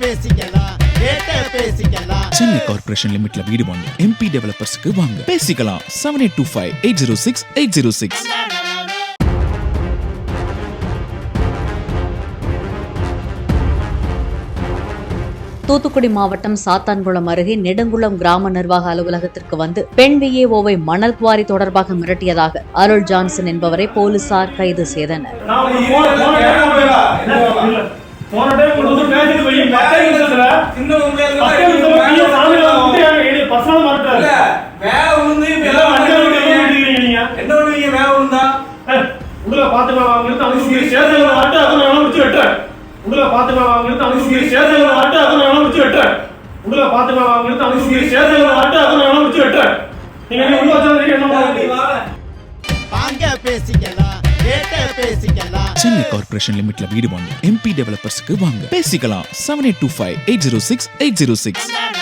பேசிக்கலாம் சென்னை கார்ப்பரேஷன் லிமிட்ல வீடு வாங்க MP டெவலப்பர்ஸ்க்கு வாங்க பேசிக்கலாம் 7825806806. தூத்துக்குடி மாவட்டம் சாத்தான்குளம் அருகே நெடுங்குளம் கிராம நிர்வாக அலுவலகத்திற்கு வந்து பெண் VAO-வை மணல் குவாரி தொடர்பாக மிரட்டியதாக அருள் ஜான்சன் என்பவரை போலீசார் கைது செய்தனர். சென்னை கார்ப்பரேஷன் லிமிட்ல வீடு வாங்க MP டெவலப்பர்ஸ்க்கு வாங்க பேசிக்கலாம் 7825806806.